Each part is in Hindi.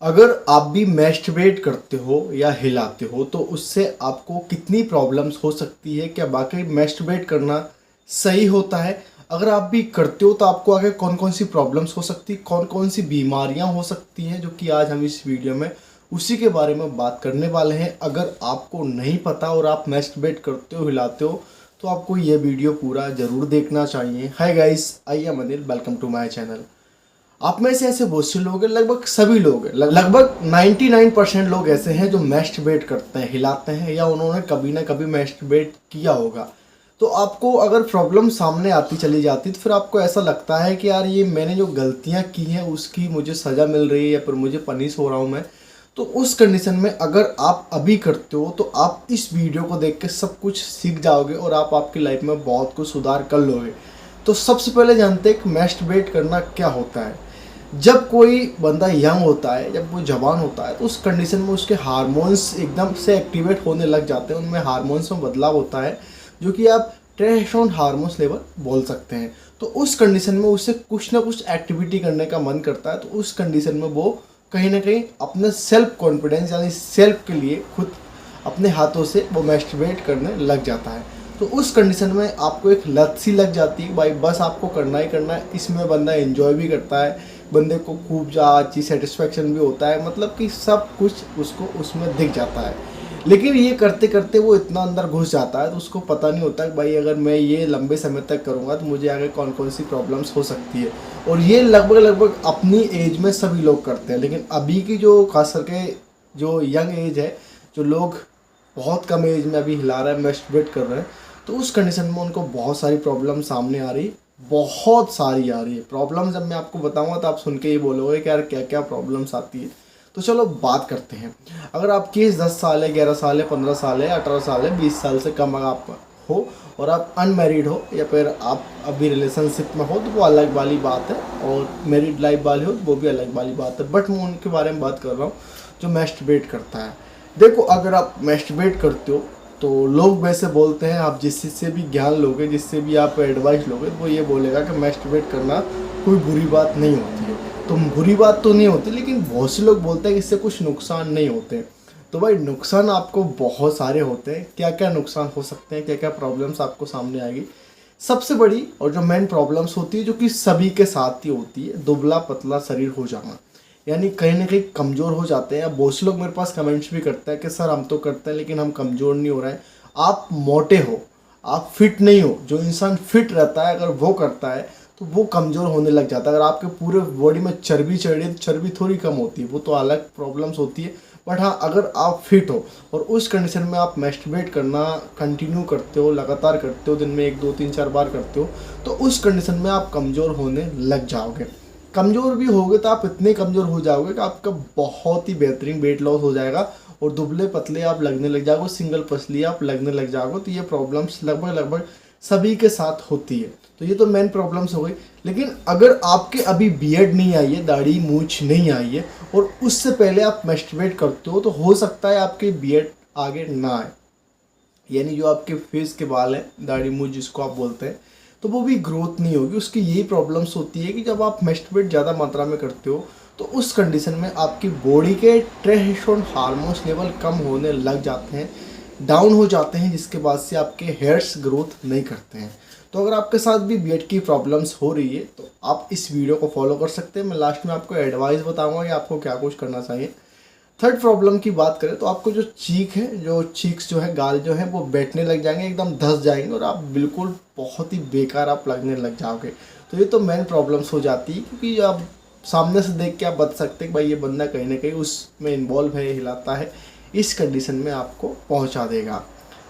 अगर आप भी मैस्टरबेट करते हो या हिलाते हो तो उससे आपको कितनी प्रॉब्लम्स हो सकती है? क्या वाकई मैस्टरबेट करना सही होता है? अगर आप भी करते हो तो आपको आगे कौन कौन सी प्रॉब्लम्स हो सकती, कौन कौन सी बीमारियां हो सकती हैं, जो कि आज हम इस वीडियो में उसी के बारे में बात करने वाले हैं। अगर आपको नहीं पता और आप मैस्टरबेट करते हो, हिलाते हो, तो आपको ये वीडियो पूरा ज़रूर देखना चाहिए। Hi guys, I am Anil, welcome to my channel. आप में से ऐसे बहुत से लोग हैं, लगभग सभी लोग हैं, लगभग 99% लोग ऐसे हैं जो मैस्टरबेट करते हैं, हिलाते हैं, या उन्होंने कभी ना कभी मैस्टरबेट किया होगा। तो आपको अगर प्रॉब्लम सामने आती चली जाती तो फिर आपको ऐसा लगता है कि यार ये मैंने जो गलतियां की हैं उसकी मुझे सज़ा मिल रही है या फिर मुझे पनिश हो रहा हूँ मैं। तो उस कंडीशन में अगर आप अभी करते हो तो आप इस वीडियो को देख के सब कुछ सीख जाओगे और आप आपकी लाइफ में बहुत कुछ सुधार कर लोगे। तो सबसे पहले जानते हैं कि मैस्टरबेट करना क्या होता है। जब कोई बंदा यंग होता है, जब वो जवान होता है, तो उस कंडीशन में उसके हार्मोन्स एकदम से एक्टिवेट होने लग जाते हैं, उनमें हार्मोन्स में बदलाव होता है, जो कि आप टेस्टोस्टेरोन हार्मोन्स लेवल बोल सकते हैं। तो उस कंडीशन में उसे कुछ ना कुछ एक्टिविटी करने का मन करता है। तो उस कंडीशन में वो कहीं ना कहीं अपने सेल्फ कॉन्फिडेंस यानी सेल्फ के लिए खुद अपने हाथों से वो मैस्टरबेट करने लग जाता है। तो उस कंडीशन में आपको एक लत सी लग जाती है, भाई बस आपको करना ही करना है। इसमें बंदा एंजॉय भी करता है, बंदे को खूब ज़्यादा अच्छी सेटिस्फेक्शन भी होता है, मतलब कि सब कुछ उसको उसमें दिख जाता है। लेकिन ये करते करते वो इतना अंदर घुस जाता है तो उसको पता नहीं होता कि भाई अगर मैं ये लंबे समय तक करूँगा तो मुझे आगे कौन कौन सी प्रॉब्लम्स हो सकती है। और ये लगभग लगभग अपनी एज में सभी लोग करते हैं, लेकिन अभी की जो खास करके जो यंग एज है, जो लोग बहुत कम एज में अभी हिला रहे हैं, मैस्टरबेट कर रहे हैं, तो उस कंडीशन में उनको बहुत सारी प्रॉब्लम सामने आ रही, बहुत सारी आ रही है प्रॉब्लम। जब मैं आपको बताऊंगा तो आप सुन के ही बोलोगे कि यार क्या क्या प्रॉब्लम्स आती है। तो चलो बात करते हैं। अगर आपकी एज 10 साल है, 11 साल है, 15 साल है, 18 साल है, 20 साल से कम अगर आप हो और आप अनमैरिड हो या फिर आप अभी रिलेशनशिप में हो तो वो अलग वाली बात है, और मैरिड लाइफ वाले हो तो वो भी अलग वाली बात है। बट मैं उनके बारे में बात कर रहा हूँ जो मैस्टरबेट करता है। देखो, अगर आप मैस्टरबेट करते हो तो लोग वैसे बोलते हैं, आप जिससे भी ज्ञान लोगे, जिससे भी आप एडवाइस लोगे, तो वो ये बोलेगा कि मैस्टरबेट करना कोई बुरी बात नहीं होती है। तो बुरी बात तो नहीं होती, लेकिन बहुत से लोग बोलते हैं कि इससे कुछ नुकसान नहीं होते। तो भाई नुकसान आपको बहुत सारे होते हैं। क्या क्या नुकसान हो सकते हैं, क्या क्या प्रॉब्लम्स आपको सामने आएगी? सबसे बड़ी और जो मेन प्रॉब्लम्स होती है, जो कि सभी के साथ ही होती है, दुबला पतला शरीर हो जाना, यानी कहीं ना कहीं कमज़ोर हो जाते हैं। बहुत से लोग मेरे पास कमेंट्स भी करते हैं कि सर हम तो करते हैं लेकिन हम कमज़ोर नहीं हो रहे हैं। आप मोटे हो, आप फिट नहीं हो। जो इंसान फिट रहता है अगर वो करता है तो वो कमज़ोर होने लग जाता है। अगर आपके पूरे बॉडी में चर्बी चढ़ी है तो चर्बी थोड़ी कम होती है, वो तो अलग प्रॉब्लम्स होती है। बट हाँ, अगर आप फिट हो और उस कंडीशन में आप मैस्टरबेट करना कंटिन्यू करते हो, लगातार करते हो, दिन में 1 2 3 4 बार करते हो, तो उस कंडीशन में आप कमज़ोर होने लग जाओगे। कमज़ोर भी होगे तो आप इतने कमज़ोर हो जाओगे कि आपका बहुत ही बेहतरीन वेट लॉस हो जाएगा और दुबले पतले आप लगने लग जाओगे, सिंगल पसली आप लगने लग जाओगे। तो ये प्रॉब्लम्स लगभग लगभग सभी के साथ होती है। तो ये तो मेन प्रॉब्लम्स हो गई। लेकिन अगर आपके अभी बियर्ड नहीं आई है, दाढ़ी मूछ नहीं आई है, और उससे पहले आप मैस्टरबेट करते हो, तो हो सकता है आपके बियर्ड आगे ना आए, यानी जो आपके फेस के बाल हैं, दाढ़ी मूछ जिसको आप बोलते हैं, तो वो भी ग्रोथ नहीं होगी। उसकी यही प्रॉब्लम्स होती है कि जब आप मैस्टरबेट ज़्यादा मात्रा में करते हो तो उस कंडीशन में आपकी बॉडी के टेस्टोस्टेरोन हार्मोन्स लेवल कम होने लग जाते हैं, डाउन हो जाते हैं, जिसके बाद से आपके हेयर्स ग्रोथ नहीं करते हैं। तो अगर आपके साथ भी बियर्ड की प्रॉब्लम्स हो रही है तो आप इस वीडियो को फॉलो कर सकते हैं। मैं लास्ट में आपको एडवाइस बताऊंगा कि आपको क्या कुछ करना चाहिए। थर्ड प्रॉब्लम की बात करें तो आपको जो चीक है, जो चीक्स जो है, गाल जो है, वो बैठने लग जाएंगे, एकदम धस जाएंगे और आप बिल्कुल बहुत ही बेकार आप लगने लग जाओगे। तो ये तो मेन प्रॉब्लम्स हो जाती है, क्योंकि आप सामने से देख के आप बता सकते हैं कि भाई ये बंदा कहीं ना कहीं उसमें इन्वॉल्व है, हिलाता है, इस कंडीशन में आपको पहुंचा देगा।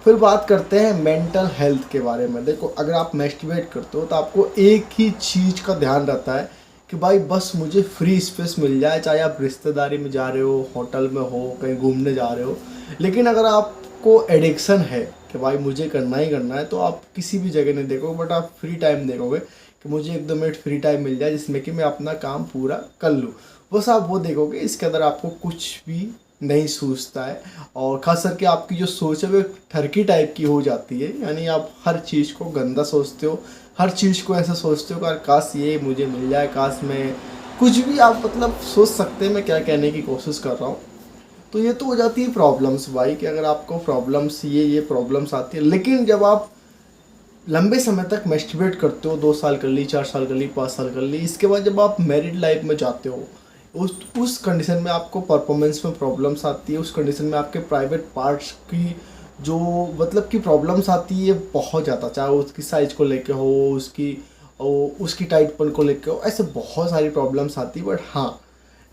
फिर बात करते हैं मेंटल हेल्थ के बारे में। देखो, अगर आप मैस्टरबेट करते हो तो आपको एक ही चीज़ का ध्यान रहता है कि भाई बस मुझे फ्री स्पेस मिल जाए, चाहे आप रिश्तेदारी में जा रहे हो, होटल में हो, कहीं घूमने जा रहे हो। लेकिन अगर आपको एडिक्शन है कि भाई मुझे करना ही करना है, तो आप किसी भी जगह नहीं देखोगे, बट आप फ्री टाइम देखोगे कि मुझे 1 2 मिनट फ्री टाइम मिल जाए जिसमें कि मैं अपना काम पूरा कर लूँ। बस आप वो देखोगे, इसके अंदर आपको कुछ भी नहीं सूझता है। और खास करके आपकी जो सोच है वो एक ठरकी टाइप की हो जाती है, यानी आप हर चीज़ को गंदा सोचते हो, हर चीज़ को ऐसा सोचते हो कि यार काश ये मुझे मिल जाए, काश मैं कुछ भी आप मतलब सोच सकते हैं मैं क्या कहने की कोशिश कर रहा हूँ। तो ये तो हो जाती है प्रॉब्लम्स भाई, कि अगर आपको प्रॉब्लम्स ये प्रॉब्लम्स आती है, लेकिन जब आप लंबे समय तक मैस्टरबेट करते हो, 2 साल कर ली, 4 साल कर ली, 5 साल कर ली, इसके बाद जब आप मैरिड लाइफ में जाते हो, उस कंडीशन में आपको परफॉर्मेंस में प्रॉब्लम्स आती है, उस कंडीशन में आपके प्राइवेट पार्ट्स की जो मतलब की प्रॉब्लम्स आती है बहुत ज़्यादा, चाहे उसकी साइज को लेके हो, उसकी टाइटपन को लेके हो, ऐसे बहुत सारी प्रॉब्लम्स आती है। बट हाँ,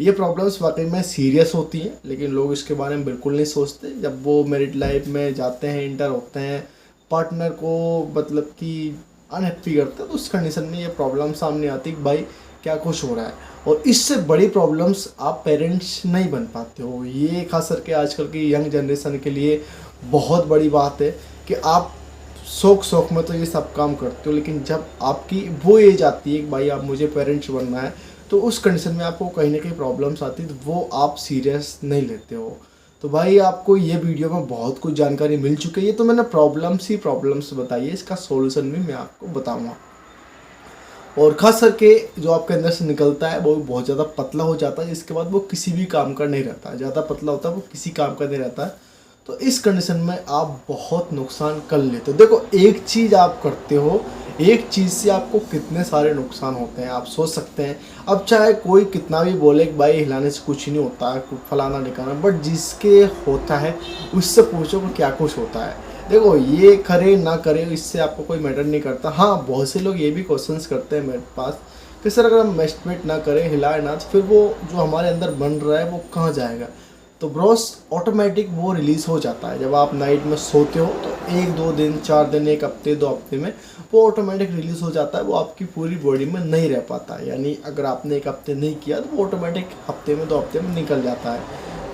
ये प्रॉब्लम्स वाकई में सीरियस होती हैं, लेकिन लोग इसके बारे में बिल्कुल नहीं सोचते। जब वो मैरिड लाइफ में जाते हैं, इंटर होते हैं, पार्टनर को मतलब कि अनहैप्पी करते हैं, तो उस कंडीशन में ये प्रॉब्लम सामने आती है कि भाई क्या कुछ हो रहा है। और इससे बड़ी प्रॉब्लम्स आप पेरेंट्स नहीं बन पाते हो। ये खास करके आजकल की यंग जनरेशन के लिए बहुत बड़ी बात है कि आप शौक शौक में तो ये सब काम करते हो, लेकिन जब आपकी वो एज आती है कि भाई आप मुझे पेरेंट्स बनना है, तो उस कंडीशन में आपको कहीं ना कहीं प्रॉब्लम्स आती है, तो वो आप सीरियस नहीं लेते हो। तो भाई आपको ये वीडियो में बहुत कुछ जानकारी मिल चुकी है। ये तो मैंने प्रॉब्लम्स बताई है, इसका सॉल्यूशन भी मैं आपको बताऊंगा। और खास करके जो आपके अंदर से निकलता है वो बहुत ज़्यादा पतला हो जाता है, जिसके बाद वो किसी भी काम का नहीं रहता। ज़्यादा पतला होता है वो किसी काम का नहीं रहता है। तो इस कंडीशन में आप बहुत नुकसान कर लेते हो। देखो, एक चीज़ आप करते हो, एक चीज़ से आपको कितने सारे नुकसान होते हैं आप सोच सकते हैं। अब चाहे कोई कितना भी बोले कि भाई हिलाने से कुछ नहीं होता, कुछ फलाना निकालना, बट जिसके होता है उससे पूछो कि क्या कुछ होता है। देखो, ये करे ना करे इससे आपको कोई मैटर नहीं करता। हाँ, बहुत से लोग ये भी क्वेश्चंस करते हैं मेरे पास कि सर अगर हम मैस्टरबेट ना करें, हिलाए ना, तो फिर वो जो हमारे अंदर बन रहा है वो कहाँ जाएगा। तो ब्रोस ऑटोमेटिक वो रिलीज़ हो जाता है जब आप नाइट में सोते हो। तो 1-2 दिन, 4 दिन, 1 हफ्ते, 2 हफ्ते में वो ऑटोमेटिक रिलीज़ हो जाता है। वो आपकी पूरी बॉडी में नहीं रह पाता है, यानी अगर आपने 1 हफ्ते नहीं किया तो वो ऑटोमेटिक हफ्ते में, 2 हफ्ते में निकल जाता है।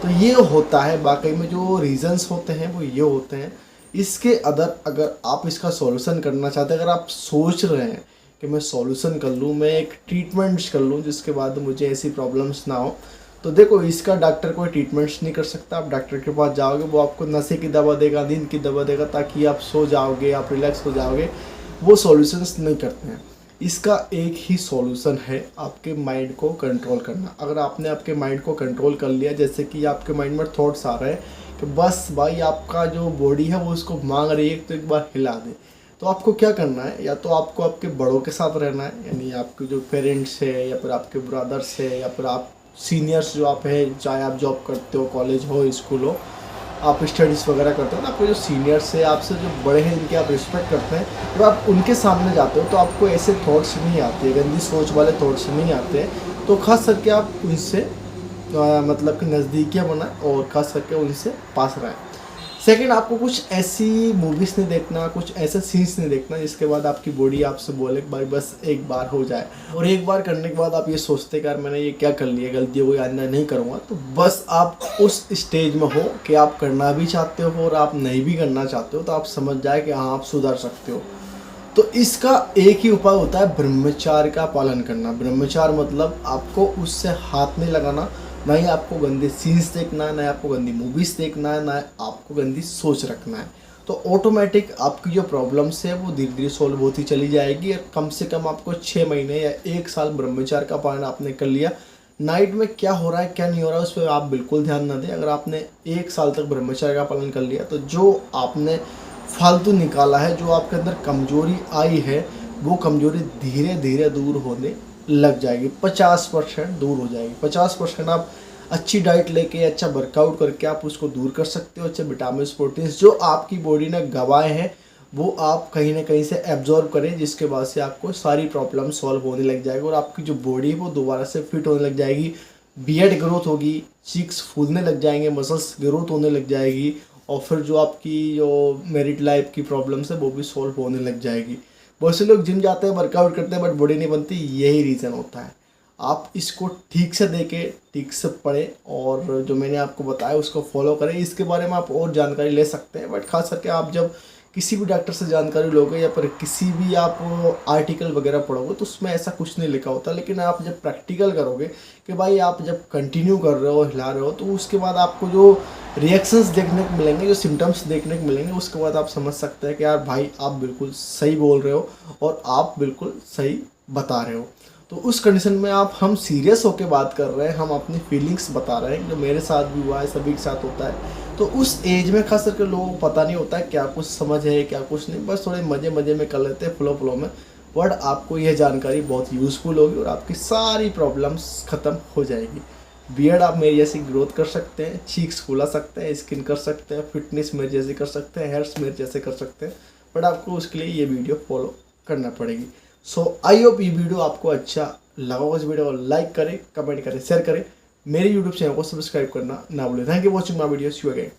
तो ये होता है, बाकी में जो रीज़न्स होते हैं वो ये होते हैं। इसके अगर आप इसका सॉल्यूशन करना चाहते हैं, अगर आप सोच रहे हैं कि मैं सॉल्यूशन कर लूँ, मैं एक ट्रीटमेंट्स कर लूँ जिसके बाद मुझे ऐसी प्रॉब्लम्स ना हो, तो देखो, इसका डॉक्टर कोई ट्रीटमेंट्स नहीं कर सकता। आप डॉक्टर के पास जाओगे, वो आपको नशे की दवा देगा, नींद की दवा देगा ताकि आप सो जाओगे, आप रिलैक्स हो जाओगे। वो सॉल्यूशंस नहीं करते हैं। इसका एक ही सॉल्यूशन है, आपके माइंड को कंट्रोल करना। अगर आपने आपके माइंड को कंट्रोल कर लिया, जैसे कि आपके माइंड में थॉट्स आ रहे हैं कि बस भाई आपका जो बॉडी है वो उसको मांग रही है तो एक बार हिला दे, तो आपको क्या करना है, या तो आपको आपके बड़ों के साथ रहना है, यानी आपके जो पेरेंट्स है, या फिर आपके ब्रदर्स है, या फिर आप सीनियर्स जो आप हैं, चाहे आप जॉब करते हो, कॉलेज हो, स्कूल हो, आप स्टडीज़ वगैरह करते हो, तो आपके जो सीनियर्स है, आपसे जो बड़े हैं, इनके आप रिस्पेक्ट करते हैं, जब आप उनके सामने जाते हो तो आपको ऐसे थॉट्स नहीं आते, गंदी सोच वाले थॉट्स नहीं आते हैं। तो खास करके आप उनसे मतलब कि नज़दीकियाँ बनाएं और खास करके उनसे पास रहें। सेकंड, आपको कुछ ऐसी मूवीज़ नहीं देखना, कुछ ऐसे सीन्स नहीं देखना जिसके बाद आपकी बॉडी आपसे बोले कि भाई बस एक बार हो जाए, और एक बार करने के बाद आप ये सोचते कि यार मैंने ये क्या कर लिया, गलती हो गई, आइंदा नहीं करूँगा। तो बस आप उस स्टेज में हो कि आप करना भी चाहते हो और आप नहीं भी करना चाहते हो, तो आप समझ जाए कि हाँ, आप सुधर सकते हो। तो इसका एक ही उपाय होता है, ब्रह्मचार्य का पालन करना। ब्रह्मचार्य मतलब आपको उससे हाथ नहीं लगाना, ना ही आपको गंदे सीन्स देखना है, ना ही आपको गंदी मूवीज़ देखना है, ना आपको गंदी सोच रखना है। तो ऑटोमेटिक आपकी जो प्रॉब्लम्स है वो धीरे धीरे सॉल्व होती चली जाएगी। और कम से कम आपको 6 महीने या 1 साल ब्रह्मचार्य का पालन आपने कर लिया, नाइट में क्या हो रहा है क्या नहीं हो रहा है उस पर आप बिल्कुल ध्यान ना दें। अगर आपने 1 साल तक ब्रह्मचार्य का पालन कर लिया, तो जो आपने फालतू निकाला है, जो आपके अंदर कमजोरी आई है, वो कमजोरी धीरे धीरे दूर होने लग जाएगी। 50% दूर हो जाएगी। 50% आप अच्छी डाइट लेके, अच्छा वर्कआउट करके आप उसको दूर कर सकते हो। अच्छे विटामिन प्रोटीन्स जो आपकी बॉडी ने गंवाए हैं वो आप कहीं ना कहीं से एब्जॉर्ब करें, जिसके बाद से आपको सारी प्रॉब्लम सॉल्व होने लग जाएगी और आपकी जो बॉडी है वो दोबारा से फिट होने लग जाएगी। बियर्ड ग्रोथ होगी, चीक्स फूलने लग जाएंगे, मसल्स ग्रोथ होने लग जाएगी, और फिर जो आपकी जो मैरिड लाइफ की प्रॉब्लम्स है वो भी सॉल्व होने लग जाएगी। बहुत से लोग जिम जाते हैं, वर्कआउट करते हैं, बट बॉडी नहीं बनती, यही रीज़न होता है। आप इसको ठीक से देखें, ठीक से पढ़ें, और जो मैंने आपको बताया उसको फॉलो करें। इसके बारे में आप और जानकारी ले सकते हैं, बट खास करके आप जब किसी भी डॉक्टर से जानकारी लोगे या फिर किसी भी आप आर्टिकल वगैरह पढ़ोगे तो उसमें ऐसा कुछ नहीं लिखा होता। लेकिन आप जब प्रैक्टिकल करोगे कि भाई आप जब कंटिन्यू कर रहे हो, हिला रहे हो, तो उसके बाद आपको जो रिएक्शंस देखने को मिलेंगे, जो सिम्टम्स देखने को मिलेंगे, उसके बाद आप समझ सकते हैं कि यार भाई आप बिल्कुल सही बोल रहे हो और आप बिल्कुल सही बता रहे हो। तो उस कंडीशन में हम सीरियस होकर बात कर रहे हैं, हम अपनी फीलिंग्स बता रहे हैं, जो मेरे साथ भी हुआ है, सभी के साथ होता है। तो उस एज में खास करके लोगों को पता नहीं होता है क्या कुछ समझ है क्या कुछ नहीं, बस थोड़े मज़े मज़े में कर लेते हैं, फ्लो में। बट आपको यह जानकारी बहुत यूज़फुल होगी और आपकी सारी प्रॉब्लम्स ख़त्म हो जाएगी। बियर्ड आप मेरी जैसी ग्रोथ कर सकते हैं, चीक्स फुला सकते हैं, स्किन कर सकते हैं, फिटनेस मेरे जैसे कर सकते हैं, हेयर्स मेरे जैसे कर सकते हैं, बट आपको उसके लिए ये वीडियो फॉलो करना पड़ेगी। सो आई होप ये वीडियो आपको अच्छा लगा होगा। इस वीडियो को लाइक करें, कमेंट करें, शेयर करें, मेरे यूट्यूब चैनल को सब्सक्राइब करना ना भूलें। Thank you watching my video, see you again.